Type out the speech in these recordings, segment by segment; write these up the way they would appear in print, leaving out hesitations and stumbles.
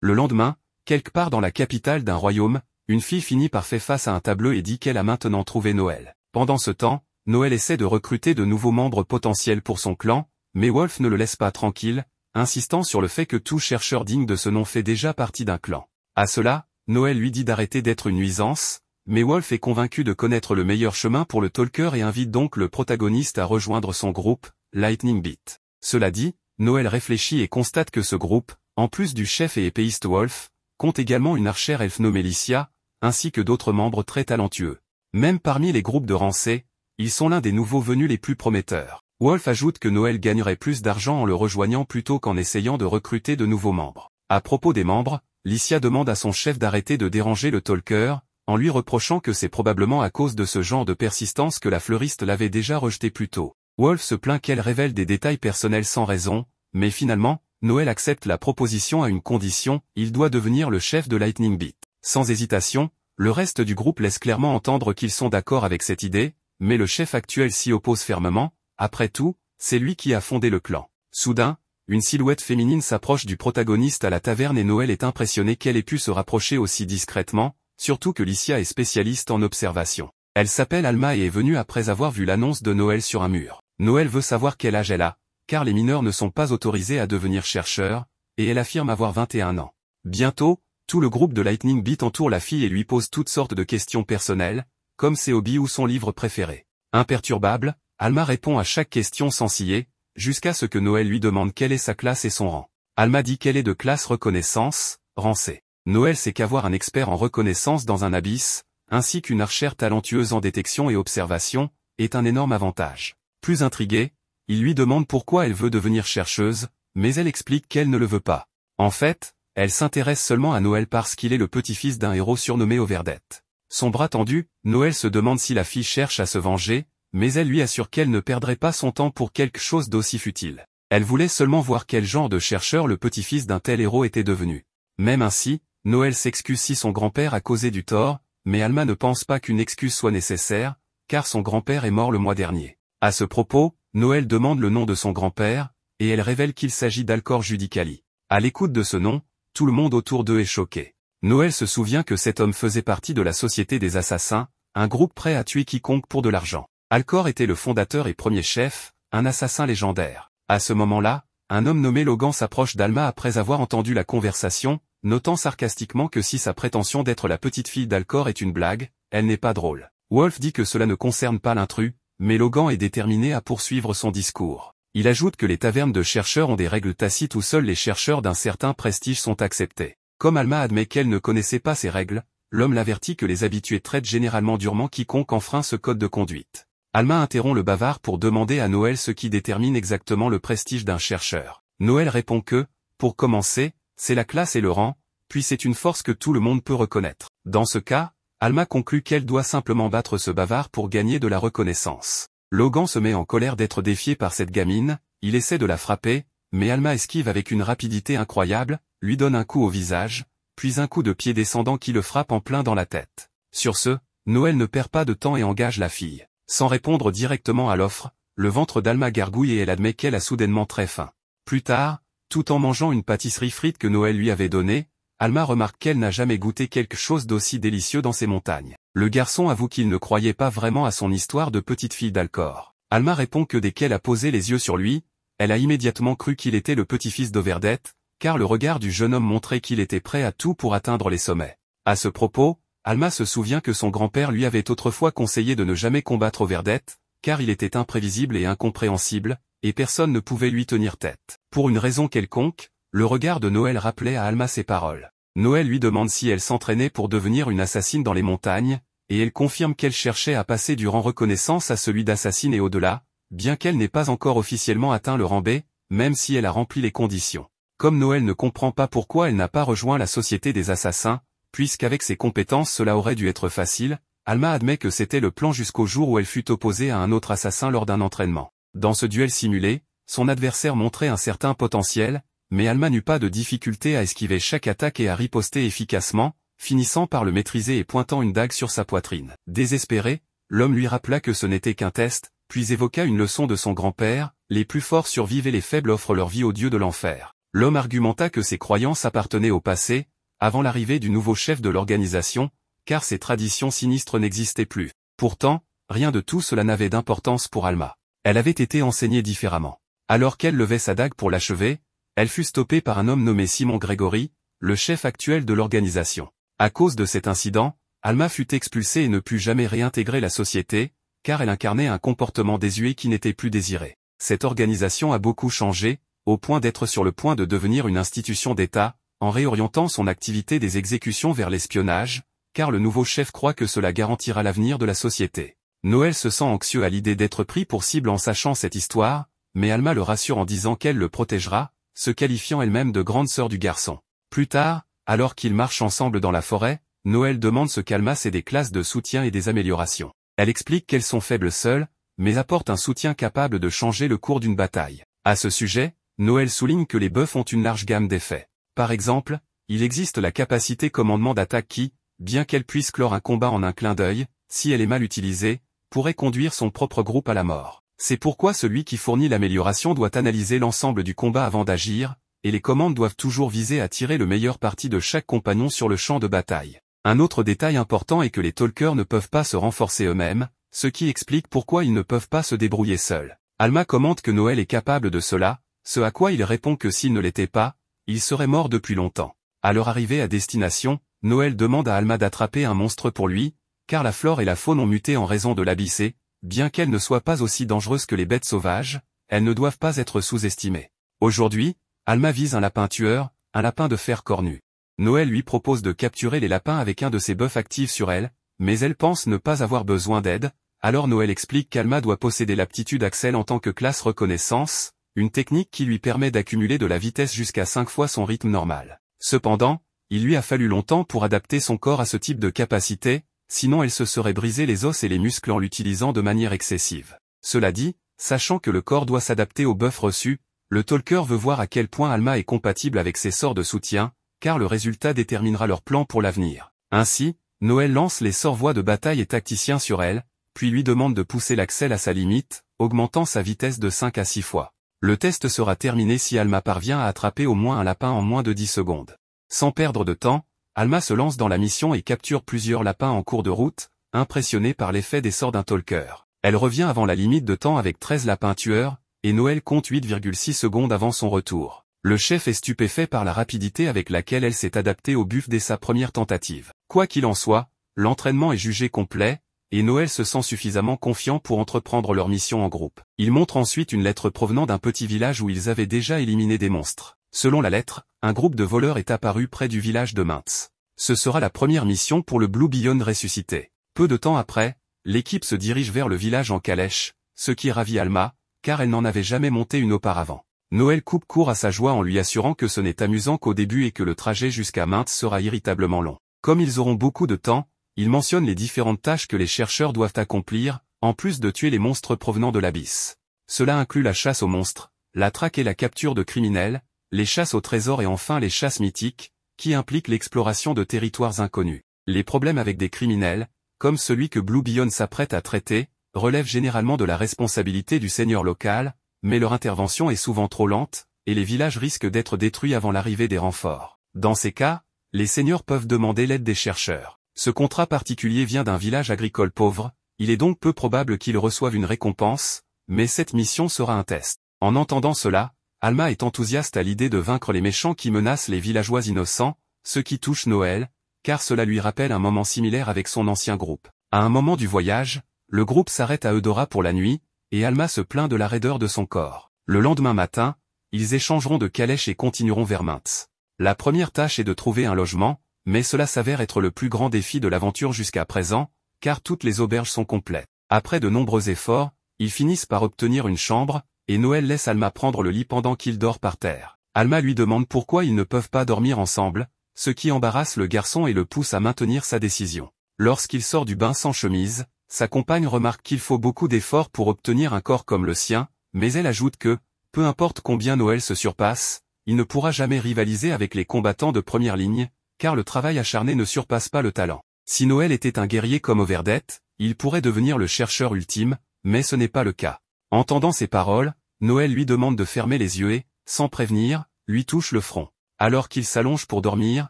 Le lendemain, quelque part dans la capitale d'un royaume, une fille finit par faire face à un tableau et dit qu'elle a maintenant trouvé Noël. Pendant ce temps, Noël essaie de recruter de nouveaux membres potentiels pour son clan, mais Wolf ne le laisse pas tranquille, insistant sur le fait que tout chercheur digne de ce nom fait déjà partie d'un clan. À cela, Noël lui dit d'arrêter d'être une nuisance, mais Wolf est convaincu de connaître le meilleur chemin pour le talker et invite donc le protagoniste à rejoindre son groupe, Lightning Beat. Cela dit, Noël réfléchit et constate que ce groupe, en plus du chef et épéiste Wolf, compte également une archère elfe nommée Licia, ainsi que d'autres membres très talentueux. Même parmi les groupes de Rancé, ils sont l'un des nouveaux venus les plus prometteurs. Wolf ajoute que Noël gagnerait plus d'argent en le rejoignant plutôt qu'en essayant de recruter de nouveaux membres. À propos des membres, Licia demande à son chef d'arrêter de déranger le talker, en lui reprochant que c'est probablement à cause de ce genre de persistance que la fleuriste l'avait déjà rejeté plus tôt. Wolf se plaint qu'elle révèle des détails personnels sans raison, mais finalement, Noël accepte la proposition à une condition, il doit devenir le chef de Lightning Beat. Sans hésitation, le reste du groupe laisse clairement entendre qu'ils sont d'accord avec cette idée, mais le chef actuel s'y oppose fermement, après tout, c'est lui qui a fondé le clan. Soudain, une silhouette féminine s'approche du protagoniste à la taverne et Noël est impressionné qu'elle ait pu se rapprocher aussi discrètement, surtout que Licia est spécialiste en observation. Elle s'appelle Alma et est venue après avoir vu l'annonce de Noël sur un mur. Noël veut savoir quel âge elle a, car les mineurs ne sont pas autorisés à devenir chercheurs, et elle affirme avoir 21 ans. Bientôt, tout le groupe de Lightning Beat entoure la fille et lui pose toutes sortes de questions personnelles, comme ses hobbies ou son livre préféré. Imperturbable, Alma répond à chaque question sans ciller, jusqu'à ce que Noël lui demande quelle est sa classe et son rang. Alma dit qu'elle est de classe reconnaissance, rang C. Noël sait qu'avoir un expert en reconnaissance dans un abysse, ainsi qu'une archère talentueuse en détection et observation, est un énorme avantage. Plus intrigué, il lui demande pourquoi elle veut devenir chercheuse, mais elle explique qu'elle ne le veut pas. En fait, elle s'intéresse seulement à Noël parce qu'il est le petit-fils d'un héros surnommé Overdette. Son bras tendu, Noël se demande si la fille cherche à se venger, mais elle lui assure qu'elle ne perdrait pas son temps pour quelque chose d'aussi futile. Elle voulait seulement voir quel genre de chercheur le petit-fils d'un tel héros était devenu. Même ainsi, Noël s'excuse si son grand-père a causé du tort, mais Alma ne pense pas qu'une excuse soit nécessaire, car son grand-père est mort le mois dernier. À ce propos, Noël demande le nom de son grand-père, et elle révèle qu'il s'agit d'Alcor Judicali. À l'écoute de ce nom, tout le monde autour d'eux est choqué. Noël se souvient que cet homme faisait partie de la Société des Assassins, un groupe prêt à tuer quiconque pour de l'argent. Alcor était le fondateur et premier chef, un assassin légendaire. À ce moment-là, un homme nommé Logan s'approche d'Alma après avoir entendu la conversation, notant sarcastiquement que si sa prétention d'être la petite-fille d'Alcor est une blague, elle n'est pas drôle. Wolf dit que cela ne concerne pas l'intrus, mais Logan est déterminé à poursuivre son discours. Il ajoute que les tavernes de chercheurs ont des règles tacites où seuls les chercheurs d'un certain prestige sont acceptés. Comme Alma admet qu'elle ne connaissait pas ces règles, l'homme l'avertit que les habitués traitent généralement durement quiconque enfreint ce code de conduite. Alma interrompt le bavard pour demander à Noël ce qui détermine exactement le prestige d'un chercheur. Noël répond que, pour commencer, c'est la classe et le rang, puis c'est une force que tout le monde peut reconnaître. Dans ce cas, Alma conclut qu'elle doit simplement battre ce bavard pour gagner de la reconnaissance. Logan se met en colère d'être défié par cette gamine, il essaie de la frapper, mais Alma esquive avec une rapidité incroyable, lui donne un coup au visage, puis un coup de pied descendant qui le frappe en plein dans la tête. Sur ce, Noël ne perd pas de temps et engage la fille. Sans répondre directement à l'offre, le ventre d'Alma gargouille et elle admet qu'elle a soudainement très faim. Plus tard, tout en mangeant une pâtisserie frite que Noël lui avait donnée, Alma remarque qu'elle n'a jamais goûté quelque chose d'aussi délicieux dans ces montagnes. Le garçon avoue qu'il ne croyait pas vraiment à son histoire de petite fille d'Alcor. Alma répond que dès qu'elle a posé les yeux sur lui, elle a immédiatement cru qu'il était le petit-fils d'Overdette, car le regard du jeune homme montrait qu'il était prêt à tout pour atteindre les sommets. À ce propos, Alma se souvient que son grand-père lui avait autrefois conseillé de ne jamais combattre Overdette, car il était imprévisible et incompréhensible, et personne ne pouvait lui tenir tête. Pour une raison quelconque, le regard de Noël rappelait à Alma ses paroles. Noël lui demande si elle s'entraînait pour devenir une assassine dans les montagnes, et elle confirme qu'elle cherchait à passer du rang reconnaissance à celui d'assassine et au-delà, bien qu'elle n'ait pas encore officiellement atteint le rang B, même si elle a rempli les conditions. Comme Noël ne comprend pas pourquoi elle n'a pas rejoint la Société des Assassins, puisqu'avec ses compétences cela aurait dû être facile, Alma admet que c'était le plan jusqu'au jour où elle fut opposée à un autre assassin lors d'un entraînement. Dans ce duel simulé, son adversaire montrait un certain potentiel, mais Alma n'eut pas de difficulté à esquiver chaque attaque et à riposter efficacement, finissant par le maîtriser et pointant une dague sur sa poitrine. Désespéré, l'homme lui rappela que ce n'était qu'un test, puis évoqua une leçon de son grand-père, les plus forts survivent et les faibles offrent leur vie aux dieux de l'enfer. L'homme argumenta que ses croyances appartenaient au passé, avant l'arrivée du nouveau chef de l'organisation, car ces traditions sinistres n'existaient plus. Pourtant, rien de tout cela n'avait d'importance pour Alma. Elle avait été enseignée différemment. Alors qu'elle levait sa dague pour l'achever, elle fut stoppée par un homme nommé Simon Gregory, le chef actuel de l'organisation. À cause de cet incident, Alma fut expulsée et ne put jamais réintégrer la société, car elle incarnait un comportement désuet qui n'était plus désiré. Cette organisation a beaucoup changé, au point d'être sur le point de devenir une institution d'État, en réorientant son activité des exécutions vers l'espionnage, car le nouveau chef croit que cela garantira l'avenir de la société. Noël se sent anxieux à l'idée d'être pris pour cible en sachant cette histoire, mais Alma le rassure en disant qu'elle le protégera, se qualifiant elle-même de grande sœur du garçon. Plus tard, alors qu'ils marchent ensemble dans la forêt, Noël demande ce qu'Alma sait des classes de soutien et des améliorations. Elle explique qu'elles sont faibles seules, mais apporte un soutien capable de changer le cours d'une bataille. À ce sujet, Noël souligne que les buffs ont une large gamme d'effets. Par exemple, il existe la capacité commandement d'attaque qui, bien qu'elle puisse clore un combat en un clin d'œil, si elle est mal utilisée, pourrait conduire son propre groupe à la mort. C'est pourquoi celui qui fournit l'amélioration doit analyser l'ensemble du combat avant d'agir, et les commandes doivent toujours viser à tirer le meilleur parti de chaque compagnon sur le champ de bataille. Un autre détail important est que les talkers ne peuvent pas se renforcer eux-mêmes, ce qui explique pourquoi ils ne peuvent pas se débrouiller seuls. Alma commente que Noël est capable de cela, ce à quoi il répond que s'il ne l'était pas, il serait mort depuis longtemps. À leur arrivée à destination, Noël demande à Alma d'attraper un monstre pour lui, car la flore et la faune ont muté en raison de l'abyssé, bien qu'elles ne soient pas aussi dangereuses que les bêtes sauvages, elles ne doivent pas être sous-estimées. Aujourd'hui, Alma vise un lapin tueur, un lapin de fer cornu. Noël lui propose de capturer les lapins avec un de ses buffs actifs sur elle, mais elle pense ne pas avoir besoin d'aide, alors Noël explique qu'Alma doit posséder l'aptitude Axel en tant que classe reconnaissance, une technique qui lui permet d'accumuler de la vitesse jusqu'à 5 fois son rythme normal. Cependant, il lui a fallu longtemps pour adapter son corps à ce type de capacité, sinon elle se serait brisé les os et les muscles en l'utilisant de manière excessive. Cela dit, sachant que le corps doit s'adapter au buff reçu, le talker veut voir à quel point Alma est compatible avec ses sorts de soutien, car le résultat déterminera leur plan pour l'avenir. Ainsi, Noël lance les sorts voix de bataille et tacticien sur elle, puis lui demande de pousser l'Axel à sa limite, augmentant sa vitesse de 5 à 6 fois. Le test sera terminé si Alma parvient à attraper au moins un lapin en moins de 10 secondes. Sans perdre de temps, Alma se lance dans la mission et capture plusieurs lapins en cours de route, impressionnée par l'effet des sorts d'un talker. Elle revient avant la limite de temps avec 13 lapins tueurs, et Noël compte 8,6 secondes avant son retour. Le chef est stupéfait par la rapidité avec laquelle elle s'est adaptée au buff dès sa première tentative. Quoi qu'il en soit, l'entraînement est jugé complet, et Noël se sent suffisamment confiant pour entreprendre leur mission en groupe. Il montre ensuite une lettre provenant d'un petit village où ils avaient déjà éliminé des monstres. Selon la lettre, un groupe de voleurs est apparu près du village de Mintz. Ce sera la première mission pour le Blue Beyond ressuscité. Peu de temps après, l'équipe se dirige vers le village en calèche, ce qui ravit Alma, car elle n'en avait jamais monté une auparavant. Noël coupe court à sa joie en lui assurant que ce n'est amusant qu'au début et que le trajet jusqu'à Mintz sera irritablement long. Comme ils auront beaucoup de temps, il mentionne les différentes tâches que les chercheurs doivent accomplir, en plus de tuer les monstres provenant de l'abysse. Cela inclut la chasse aux monstres, la traque et la capture de criminels, les chasses au trésor et enfin les chasses mythiques, qui impliquent l'exploration de territoires inconnus. Les problèmes avec des criminels, comme celui que Blue Beyond s'apprête à traiter, relèvent généralement de la responsabilité du seigneur local, mais leur intervention est souvent trop lente, et les villages risquent d'être détruits avant l'arrivée des renforts. Dans ces cas, les seigneurs peuvent demander l'aide des chercheurs. Ce contrat particulier vient d'un village agricole pauvre, il est donc peu probable qu'ils reçoivent une récompense, mais cette mission sera un test. En entendant cela, Alma est enthousiaste à l'idée de vaincre les méchants qui menacent les villageois innocents, ce qui touche Noël, car cela lui rappelle un moment similaire avec son ancien groupe. À un moment du voyage, le groupe s'arrête à Eudora pour la nuit, et Alma se plaint de la raideur de son corps. Le lendemain matin, ils échangeront de calèches et continueront vers Mintz. La première tâche est de trouver un logement, mais cela s'avère être le plus grand défi de l'aventure jusqu'à présent, car toutes les auberges sont complètes. Après de nombreux efforts, ils finissent par obtenir une chambre, et Noël laisse Alma prendre le lit pendant qu'il dort par terre. Alma lui demande pourquoi ils ne peuvent pas dormir ensemble, ce qui embarrasse le garçon et le pousse à maintenir sa décision. Lorsqu'il sort du bain sans chemise, sa compagne remarque qu'il faut beaucoup d'efforts pour obtenir un corps comme le sien, mais elle ajoute que, peu importe combien Noël se surpasse, il ne pourra jamais rivaliser avec les combattants de première ligne, car le travail acharné ne surpasse pas le talent. Si Noël était un guerrier comme Overdette, il pourrait devenir le chercheur ultime, mais ce n'est pas le cas. Entendant ces paroles, Noël lui demande de fermer les yeux et, sans prévenir, lui touche le front. Alors qu'il s'allonge pour dormir,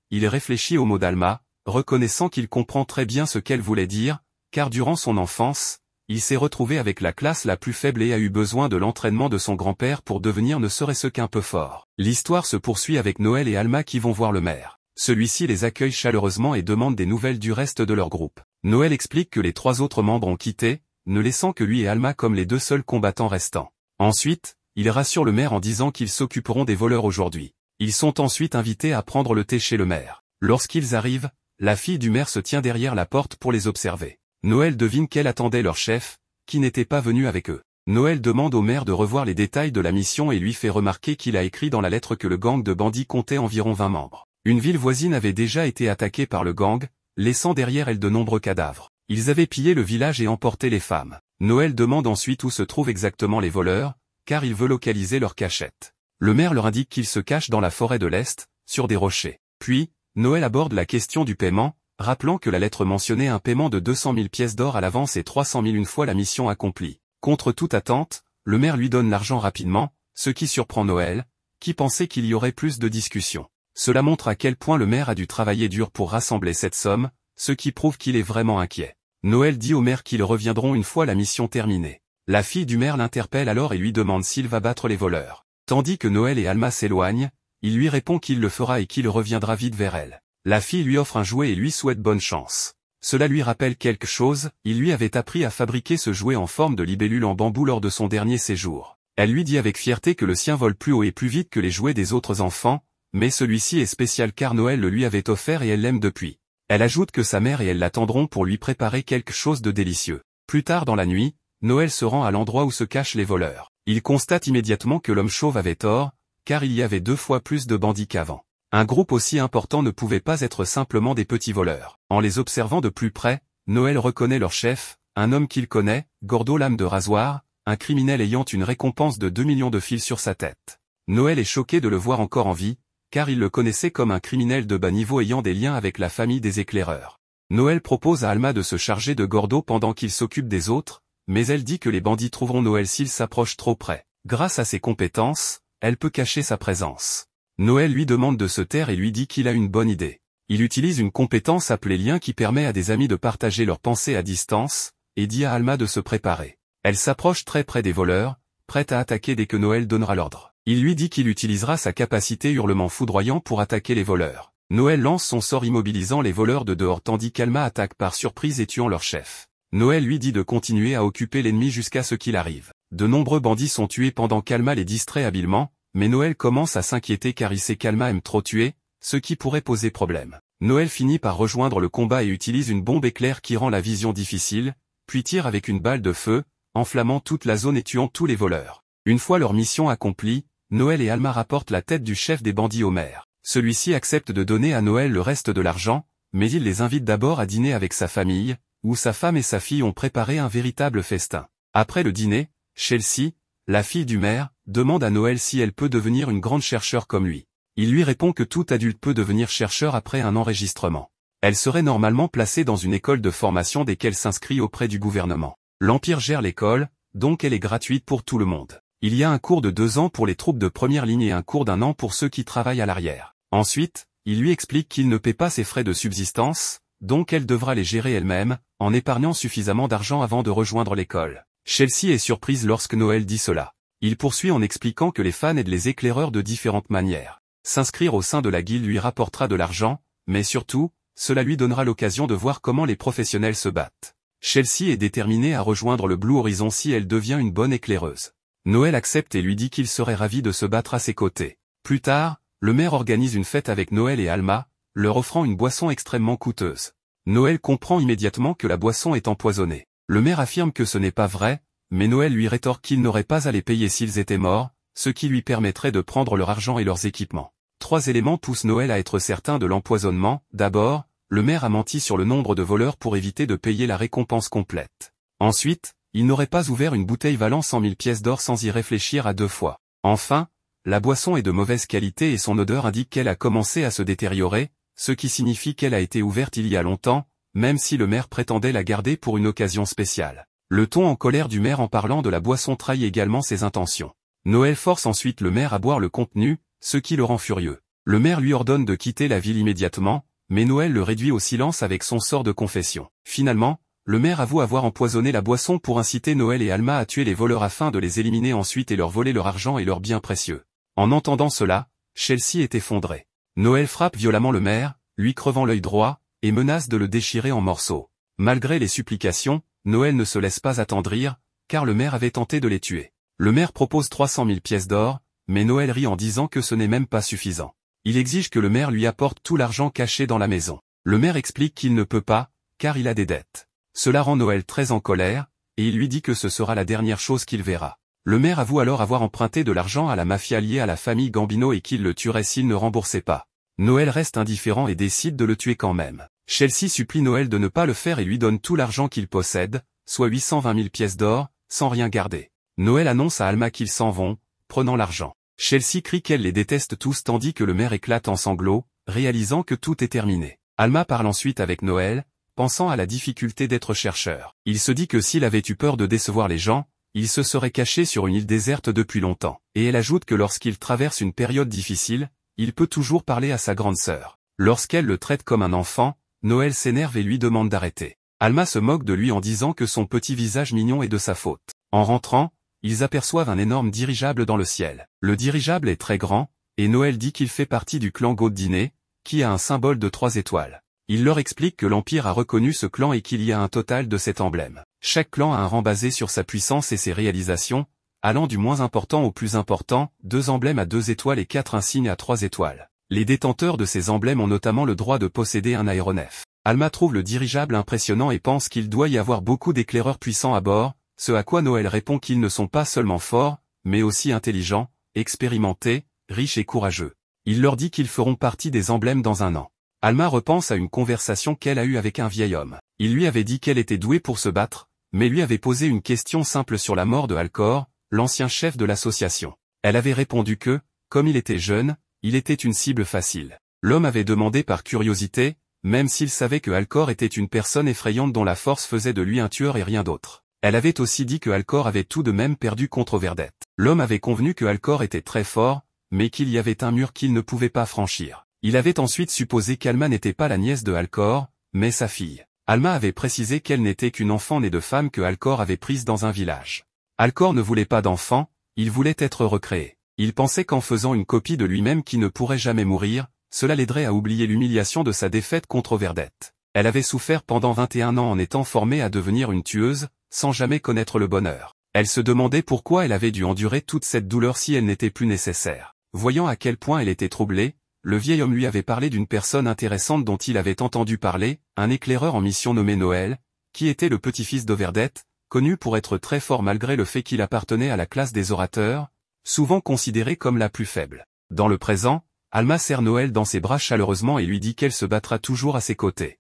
il réfléchit aux mots d'Alma, reconnaissant qu'il comprend très bien ce qu'elle voulait dire, car durant son enfance, il s'est retrouvé avec la classe la plus faible et a eu besoin de l'entraînement de son grand-père pour devenir ne serait-ce qu'un peu fort. L'histoire se poursuit avec Noël et Alma qui vont voir le maire. Celui-ci les accueille chaleureusement et demande des nouvelles du reste de leur groupe. Noël explique que les 3 autres membres ont quitté, ne laissant que lui et Alma comme les 2 seuls combattants restants. Ensuite, il rassure le maire en disant qu'ils s'occuperont des voleurs aujourd'hui. Ils sont ensuite invités à prendre le thé chez le maire. Lorsqu'ils arrivent, la fille du maire se tient derrière la porte pour les observer. Noël devine qu'elle attendait leur chef, qui n'était pas venu avec eux. Noël demande au maire de revoir les détails de la mission et lui fait remarquer qu'il a écrit dans la lettre que le gang de bandits comptait environ 20 membres. Une ville voisine avait déjà été attaquée par le gang, laissant derrière elle de nombreux cadavres. Ils avaient pillé le village et emporté les femmes. Noël demande ensuite où se trouvent exactement les voleurs, car il veut localiser leur cachette. Le maire leur indique qu'ils se cachent dans la forêt de l'Est, sur des rochers. Puis, Noël aborde la question du paiement, rappelant que la lettre mentionnait un paiement de 200 000 pièces d'or à l'avance et 300 000 une fois la mission accomplie. Contre toute attente, le maire lui donne l'argent rapidement, ce qui surprend Noël, qui pensait qu'il y aurait plus de discussions. Cela montre à quel point le maire a dû travailler dur pour rassembler cette somme, ce qui prouve qu'il est vraiment inquiet. Noël dit au maire qu'ils reviendront une fois la mission terminée. La fille du maire l'interpelle alors et lui demande s'il va battre les voleurs. Tandis que Noël et Alma s'éloignent, il lui répond qu'il le fera et qu'il reviendra vite vers elle. La fille lui offre un jouet et lui souhaite bonne chance. Cela lui rappelle quelque chose, il lui avait appris à fabriquer ce jouet en forme de libellule en bambou lors de son dernier séjour. Elle lui dit avec fierté que le sien vole plus haut et plus vite que les jouets des autres enfants, mais celui-ci est spécial car Noël le lui avait offert et elle l'aime depuis. Elle ajoute que sa mère et elle l'attendront pour lui préparer quelque chose de délicieux. Plus tard dans la nuit, Noël se rend à l'endroit où se cachent les voleurs. Il constate immédiatement que l'homme chauve avait tort, car il y avait 2 fois plus de bandits qu'avant. Un groupe aussi important ne pouvait pas être simplement des petits voleurs. En les observant de plus près, Noël reconnaît leur chef, un homme qu'il connaît, Gordo lame de rasoir, un criminel ayant une récompense de 2 millions de fils sur sa tête. Noël est choqué de le voir encore en vie, car il le connaissait comme un criminel de bas niveau ayant des liens avec la famille des éclaireurs. Noël propose à Alma de se charger de Gordo pendant qu'il s'occupe des autres, mais elle dit que les bandits trouveront Noël s'il s'approche trop près. Grâce à ses compétences, elle peut cacher sa présence. Noël lui demande de se taire et lui dit qu'il a une bonne idée. Il utilise une compétence appelée lien qui permet à des amis de partager leurs pensées à distance, et dit à Alma de se préparer. Elle s'approche très près des voleurs, prête à attaquer dès que Noël donnera l'ordre. Il lui dit qu'il utilisera sa capacité hurlement foudroyant pour attaquer les voleurs. Noël lance son sort immobilisant les voleurs de dehors tandis qu'Alma attaque par surprise et tuant leur chef. Noël lui dit de continuer à occuper l'ennemi jusqu'à ce qu'il arrive. De nombreux bandits sont tués pendant qu'Alma les distrait habilement, mais Noël commence à s'inquiéter car il sait qu'Alma aime trop tuer, ce qui pourrait poser problème. Noël finit par rejoindre le combat et utilise une bombe éclair qui rend la vision difficile, puis tire avec une balle de feu, enflammant toute la zone et tuant tous les voleurs. Une fois leur mission accomplie, Noël et Alma rapportent la tête du chef des bandits au maire. Celui-ci accepte de donner à Noël le reste de l'argent, mais il les invite d'abord à dîner avec sa famille, où sa femme et sa fille ont préparé un véritable festin. Après le dîner, Chelsea, la fille du maire, demande à Noël si elle peut devenir une grande chercheure comme lui. Il lui répond que tout adulte peut devenir chercheur après un enregistrement. Elle serait normalement placée dans une école de formation dès qu'elle s'inscrit auprès du gouvernement. L'Empire gère l'école, donc elle est gratuite pour tout le monde. Il y a un cours de 2 ans pour les troupes de première ligne et un cours d'1 an pour ceux qui travaillent à l'arrière. Ensuite, il lui explique qu'il ne paie pas ses frais de subsistance, donc elle devra les gérer elle-même, en épargnant suffisamment d'argent avant de rejoindre l'école. Chelsea est surprise lorsque Noël dit cela. Il poursuit en expliquant que les fans aident les éclaireurs de différentes manières. S'inscrire au sein de la guilde lui rapportera de l'argent, mais surtout, cela lui donnera l'occasion de voir comment les professionnels se battent. Chelsea est déterminée à rejoindre le Blue Horizon si elle devient une bonne éclaireuse. Noël accepte et lui dit qu'il serait ravi de se battre à ses côtés. Plus tard, le maire organise une fête avec Noël et Alma, leur offrant une boisson extrêmement coûteuse. Noël comprend immédiatement que la boisson est empoisonnée. Le maire affirme que ce n'est pas vrai, mais Noël lui rétorque qu'il n'aurait pas à les payer s'ils étaient morts, ce qui lui permettrait de prendre leur argent et leurs équipements. 3 éléments poussent Noël à être certain de l'empoisonnement. D'abord, le maire a menti sur le nombre de voleurs pour éviter de payer la récompense complète. Ensuite, il n'aurait pas ouvert une bouteille valant 100 000 pièces d'or sans y réfléchir à 2 fois. Enfin, la boisson est de mauvaise qualité et son odeur indique qu'elle a commencé à se détériorer, ce qui signifie qu'elle a été ouverte il y a longtemps, même si le maire prétendait la garder pour une occasion spéciale. Le ton en colère du maire en parlant de la boisson trahit également ses intentions. Noël force ensuite le maire à boire le contenu, ce qui le rend furieux. Le maire lui ordonne de quitter la ville immédiatement, mais Noël le réduit au silence avec son sort de confession. Finalement, le maire avoue avoir empoisonné la boisson pour inciter Noël et Alma à tuer les voleurs afin de les éliminer ensuite et leur voler leur argent et leurs biens précieux. En entendant cela, Chelsea est effondrée. Noël frappe violemment le maire, lui crevant l'œil droit, et menace de le déchirer en morceaux. Malgré les supplications, Noël ne se laisse pas attendrir, car le maire avait tenté de les tuer. Le maire propose 300 000 pièces d'or, mais Noël rit en disant que ce n'est même pas suffisant. Il exige que le maire lui apporte tout l'argent caché dans la maison. Le maire explique qu'il ne peut pas, car il a des dettes. Cela rend Noël très en colère, et il lui dit que ce sera la dernière chose qu'il verra. Le maire avoue alors avoir emprunté de l'argent à la mafia liée à la famille Gambino et qu'il le tuerait s'il ne remboursait pas. Noël reste indifférent et décide de le tuer quand même. Chelsea supplie Noël de ne pas le faire et lui donne tout l'argent qu'il possède, soit 820 000 pièces d'or, sans rien garder. Noël annonce à Alma qu'ils s'en vont, prenant l'argent. Chelsea crie qu'elle les déteste tous tandis que le maire éclate en sanglots, réalisant que tout est terminé. Alma parle ensuite avec Noël, pensant à la difficulté d'être chercheur. Il se dit que s'il avait eu peur de décevoir les gens, il se serait caché sur une île déserte depuis longtemps. Et elle ajoute que lorsqu'il traverse une période difficile, il peut toujours parler à sa grande sœur. Lorsqu'elle le traite comme un enfant, Noël s'énerve et lui demande d'arrêter. Alma se moque de lui en disant que son petit visage mignon est de sa faute. En rentrant, ils aperçoivent un énorme dirigeable dans le ciel. Le dirigeable est très grand, et Noël dit qu'il fait partie du clan Gaudiné, qui a un symbole de 3 étoiles. Il leur explique que l'Empire a reconnu ce clan et qu'il y a un total de 7 emblèmes. Chaque clan a un rang basé sur sa puissance et ses réalisations, allant du moins important au plus important, 2 emblèmes à 2 étoiles et 4 insignes à 3 étoiles. Les détenteurs de ces emblèmes ont notamment le droit de posséder un aéronef. Alma trouve le dirigeable impressionnant et pense qu'il doit y avoir beaucoup d'éclaireurs puissants à bord, ce à quoi Noël répond qu'ils ne sont pas seulement forts, mais aussi intelligents, expérimentés, riches et courageux. Il leur dit qu'ils feront partie des emblèmes dans un an. Alma repense à une conversation qu'elle a eue avec un vieil homme. Il lui avait dit qu'elle était douée pour se battre, mais lui avait posé une question simple sur la mort de Alcor, l'ancien chef de l'association. Elle avait répondu que, comme il était jeune, il était une cible facile. L'homme avait demandé par curiosité, même s'il savait que Alcor était une personne effrayante dont la force faisait de lui un tueur et rien d'autre. Elle avait aussi dit que Alcor avait tout de même perdu contre Verdette. L'homme avait convenu que Alcor était très fort, mais qu'il y avait un mur qu'il ne pouvait pas franchir. Il avait ensuite supposé qu'Alma n'était pas la nièce de Alcor, mais sa fille. Alma avait précisé qu'elle n'était qu'une enfant née de femme que Alcor avait prise dans un village. Alcor ne voulait pas d'enfant, il voulait être recréé. Il pensait qu'en faisant une copie de lui-même qui ne pourrait jamais mourir, cela l'aiderait à oublier l'humiliation de sa défaite contre Verdette. Elle avait souffert pendant 21 ans en étant formée à devenir une tueuse, sans jamais connaître le bonheur. Elle se demandait pourquoi elle avait dû endurer toute cette douleur si elle n'était plus nécessaire. Voyant à quel point elle était troublée, le vieil homme lui avait parlé d'une personne intéressante dont il avait entendu parler, un éclaireur en mission nommé Noël, qui était le petit-fils de Verdette, connu pour être très fort malgré le fait qu'il appartenait à la classe des orateurs, souvent considérée comme la plus faible. Dans le présent, Alma serre Noël dans ses bras chaleureusement et lui dit qu'elle se battra toujours à ses côtés.